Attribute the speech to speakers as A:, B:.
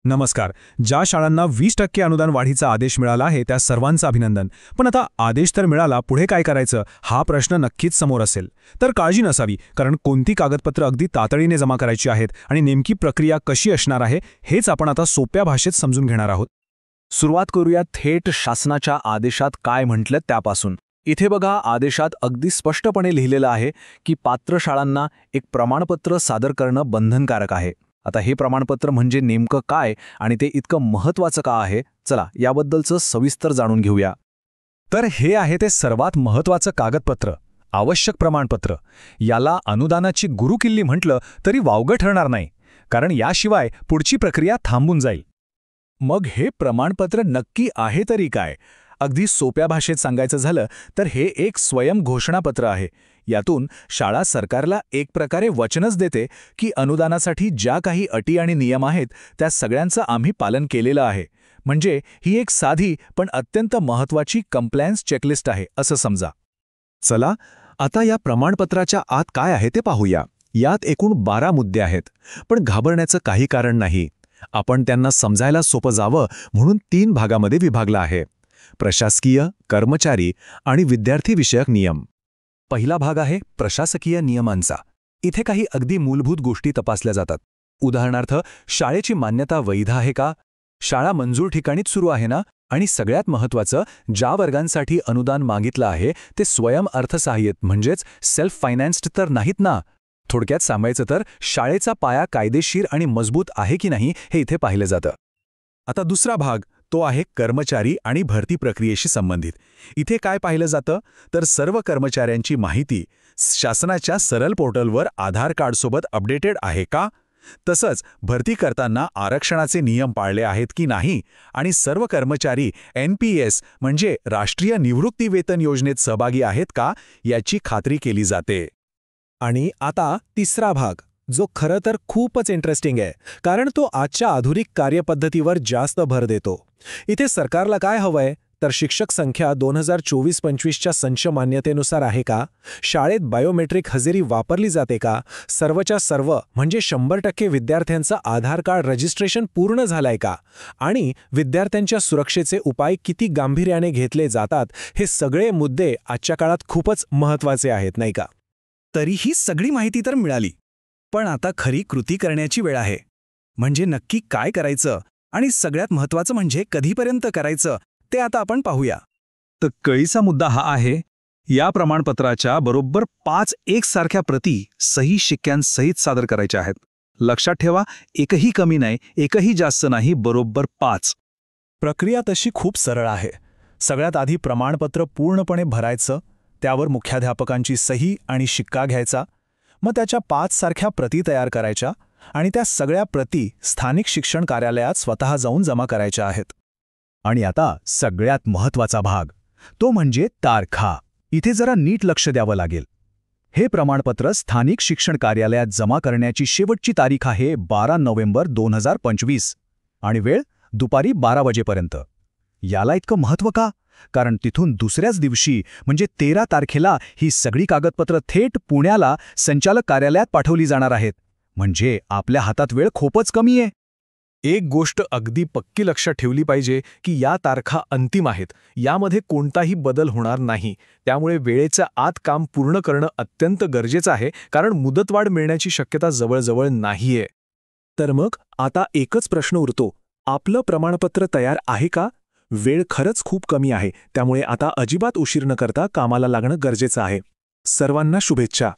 A: नमस्कार. ज्या शाळांना 20% अनुदान वाढीचा आदेश मिळाला आहे त्या सर्वांचं अभिनंदन. पण आता आदेश तर मिळाला, पुढे काय करायचं हा प्रश्न नक्कीच समोर असेल. तर काळजी नसावी, कारण कोणती कागदपत्र अगदी तातडीने जमा करायची आहेत आणि नेमकी प्रक्रिया कशी असणार आहे हेच आपण आता सोप्या भाषेत समजून घेणार आहोत.
B: सुरुवात करूया थेट शासनाच्या आदेशात काय म्हटलं त्यापासून. इथे बघा, आदेशात अगदी स्पष्टपणे लिहिलेलं आहे की पात्र शाळांना एक प्रमाणपत्र सादर करणं बंधनकारक आहे. आता हे प्रमाणपत्र म्हणजे नेमकं काय आणि ते इतकं महत्त्वाचं का आहे, चला याबद्दलचं सविस्तर जाणून घेऊया.
A: तर हे आहे ते सर्वात महत्त्वाचं कागदपत्र, आवश्यक प्रमाणपत्र. याला अनुदानाची गुरुकिल्ली म्हटलं तरी वावगं ठरणार नाही, कारण याशिवाय पुढची प्रक्रिया थांबून जाईल.
B: मग हे प्रमाणपत्र नक्की आहे तरी काय? अगदी सोप्या भाषेत सांगायचं झालं तर हे एक स्वयं घोषणापत्र आहे. यातून शाळा सरकारला एक प्रकारे वचनच देते की अनुदानासाठी ज्या काही अटी आणि नियम आहेत त्या सगळ्यांचं आम्ही पालन केलेलं आहे. म्हणजे ही एक साधी पण अत्यंत महत्त्वाची कंप्लायन्स चेकलिस्ट आहे असं समजा.
A: चला आता या प्रमाणपत्राच्या आत काय आहे ते पाहूया. यात एकूण 12 मुद्दे आहेत, पण घाबरण्याचं काही कारण नाही. आपण त्यांना समजायला सोपं जावं म्हणून 3 भागामध्ये विभागलं आहे: प्रशासकीय, कर्मचारी आणि विद्यार्थी विषयक नियम.
B: पहिला भाग आहे प्रशासकीय नियमांचा. इथे काही अगदी मूलभूत गोष्टी तपासल्या जातात. उदाहरणार्थ, शाळेची मान्यता वैध आहे का, शाळा मंजूर ठिकाणीच सुरू आहे ना, आणि सगळ्यात महत्त्वाचं, ज्या वर्गांसाठी अनुदान मागितलं आहे ते स्वयं अर्थसहाय्यित म्हणजेच सेल्फ फायनान्स्ड तर नाहीत ना. थोडक्यात सांगायचं तर शाळेचा पाया कायदेशीर आणि मजबूत आहे की नाही हे इथे पाहिलं जातं.
A: आता दुसरा भाग, तो आहे कर्मचारी आणि भरती प्रक्रियेशी संबंधित. इथे काय पाहिलं जातं तर सर्व कर्मचाऱ्यांची माहिती शासनाच्या सरळ पोर्टलवर आधार कार्डसोबत अपडेटेड आहे का, तसंच भरती करताना आरक्षणाचे नियम पाळले आहेत की नाही, आणि सर्व कर्मचारी NPS म्हणजे राष्ट्रीय निवृत्ती वेतन योजनेत सहभागी आहेत का याची खात्री केली जाते.
C: आणि आता तिसरा भाग, जो खरं तर खूपच इंटरेस्टिंग आहे, कारण तो आजच्या आधुनिक कार्यपद्धतीवर जास्त भर देतो. इथे सरकारला काय हवंय तर शिक्षक संख्या 2024-25च्या संच मान्यतेनुसार आहे का, शाळेत बायोमेट्रिक हजेरी वापरली जाते का, सर्वच्या सर्व म्हणजे 100% विद्यार्थ्यांचं आधार कार्ड रजिस्ट्रेशन पूर्ण झालंय का, आणि विद्यार्थ्यांच्या सुरक्षेचे उपाय किती गांभीर्याने घेतले जातात, हे सगळे मुद्दे आजच्या काळात खूपच महत्त्वाचे आहेत, नाही का.
B: तरी ही सगळी माहिती तर मिळाली, पण आता खरी कृती करण्याची वेळ आहे. म्हणजे नक्की काय करायचं आणि सगळ्यात महत्त्वाचं म्हणजे कधीपर्यंत करायचं ते आता आपण पाहूया.
A: तर कळीचा मुद्दा हा आहे, या प्रमाणपत्राच्या बरोबर 5 एकसारख्या प्रती सही शिक्क्यांसहित सादर करायच्या आहेत. लक्षात ठेवा, एकही कमी नाही, एकही जास्त नाही, बरोबर 5.
C: प्रक्रिया तशी खूप सरळ आहे. सगळ्यात आधी प्रमाणपत्र पूर्णपणे भरायचं, त्यावर मुख्याध्यापकांची सही आणि शिक्का घ्यायचा, मग त्याच्या 5 सारख्या प्रती तयार करायच्या आणि त्या सगळ्या प्रती स्थानिक शिक्षण कार्यालयात स्वतः जाऊन जमा करायच्या आहेत.
A: आणि आता सगळ्यात महत्त्वाचा भाग, तो म्हणजे तारखा. इथे जरा नीट लक्ष द्यावं लागेल. हे प्रमाणपत्र स्थानिक शिक्षण कार्यालयात जमा करण्याची शेवटची तारीख आहे 12 नोव्हेंबर 2025 आणि वेळ दुपारी 12 वाजेपर्यंत. याला इतकं महत्त्व का? कारण तिथून दुसऱ्याच दिवशी म्हणजे 13 तारखेला ही सगळी कागदपत्र थेट पुण्याला संचालक कार्यालयात पाठवली जाणार आहेत. म्हणजे आपल्या हातात वेळ खूपच कमी आहे.
C: एक गोष्ट अगदी पक्की लक्षात ठेवली पाहिजे की या तारखा अंतिम आहेत. यामध्ये कोणताही बदल होणार नाही. त्यामुळे वेळेच्या आत काम पूर्ण करणं अत्यंत गरजेचं आहे, कारण मुदतवाढ मिळण्याची शक्यता जवळजवळ नाहीये. तर मग आता एकच प्रश्न उरतो, आपलं प्रमाणपत्र तयार आहे का? वेळ खरंच खूप कमी आहे, त्यामुळे आता अजिबात उशीर न करता कामाला लागणं गरजेचं आहे. सर्वांना शुभेच्छा.